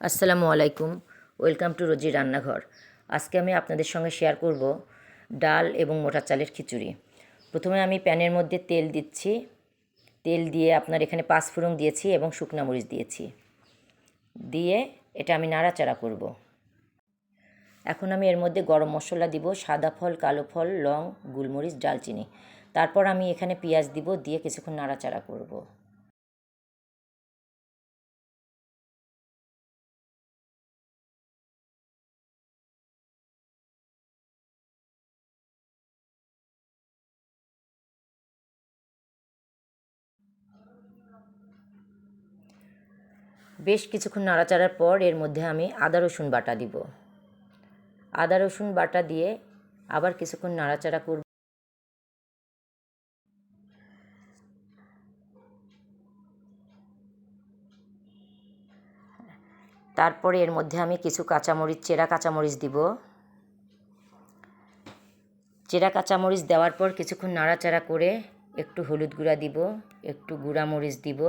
আসসালামু আলাইকুম। Welcome to রোজি রান্নাঘর। আজকে আমি আপনাদের সঙ্গে শেয়ার করব ডাল এবং মোটা চালের খিচুড়ি। প্রথমে আমি প্যানের মধ্যে তেল দিচ্ছি। তেল দিয়ে আপনার এখানে পাঁচফোড়ন দিয়েছি এবং শুকনা মরিচ দিয়েছি। দিয়ে এটা আমি নাড়াচাড়া করব। এখন আমি এর মধ্যে গরম মশলা দিব, সাদা ফল, কালো ফল, লং, গোলমরিচ, ডালচিনি। তারপর আমি এখানে পেঁয়াজ দিব, দিয়ে কিছুক্ষণ নাড়াচাড়া করব। বেশ কিছুক্ষণ নাড়াচাড়ার পর এর মধ্যে আমি আদা রসুন বাটা দিব। আদা রসুন বাটা দিয়ে আবার কিছুক্ষণ নাড়াচাড়া করব। তারপরে এর মধ্যে আমি কিছু কাঁচামরিচ, চেরা কাঁচামরিচ দিব। চেরা কাঁচামরিচ দেওয়ার পর কিছুক্ষণ নাড়াচাড়া করে একটু হলুদ গুঁড়া দিব, একটু গুঁড়া মরিচ দিব,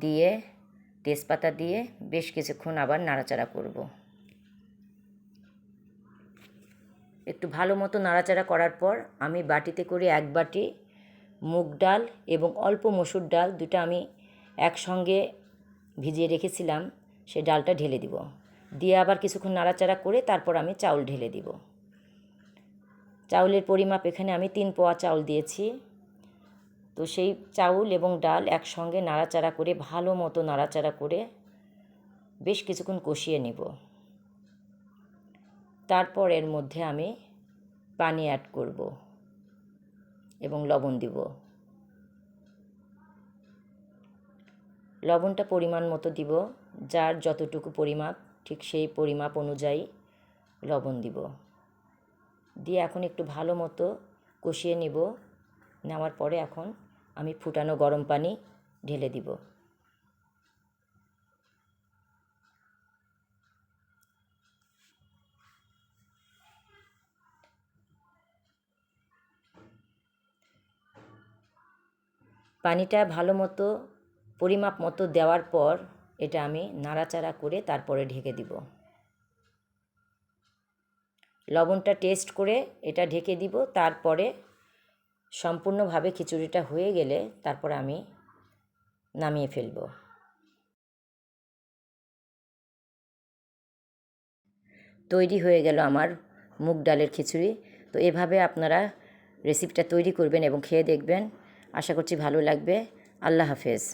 দিয়ে তেজপাতা দিয়ে বেশ কিছুক্ষণ আবার নাড়াচাড়া করব। একটু ভালো মতো নাড়াচাড়া করার পর আমি বাটিতে করে এক বাটি মুগ ডাল এবং অল্প মসুর ডাল দুটো আমি একসঙ্গে ভিজিয়ে রেখেছিলাম, সেই ডালটা ঢেলে দিব। দিয়ে আবার কিছুক্ষণ নাড়াচাড়া করে তারপর আমি চাউল ঢেলে দিব। চাউলের পরিমাপ এখানে আমি 3 পোয়া চাউল দিয়েছি। তো সেই চাউল এবং ডাল একসঙ্গে নাড়াচাড়া করে ভালো মতো নাড়াচাড়া করে বেশ কিছুক্ষণ কষিয়ে নেব। তারপর এর মধ্যে আমি পানি অ্যাড করব এবং লবণ দিব। লবণটা পরিমাণ মতো দিব, যার যতটুকু পরিমাপ ঠিক সেই পরিমাপ অনুযায়ী লবণ দিব। দিয়ে এখন একটু ভালো মতো কষিয়ে নেব। নেওয়ার পরে এখন আমি ফুটানো গরম পানি ঢেলে দিব। পানিটা ভালো মতো পরিমাপ মতো দেওয়ার পর এটা আমি নাড়াচাড়া করে তারপরে ঢেকে দিব। লবণটা টেস্ট করে এটা ঢেকে দিব। তারপরে সম্পূর্ণভাবে খিচুড়িটা হয়ে গেলে তারপর আমি নামিয়ে ফেলব। তৈরি হয়ে গেল আমার মুগ ডালের খিচুড়ি। তো এভাবে আপনারা রেসিপিটা তৈরি করবেন এবং খেয়ে দেখবেন। আশা করছি ভালো লাগবে। আল্লাহ হাফেজ।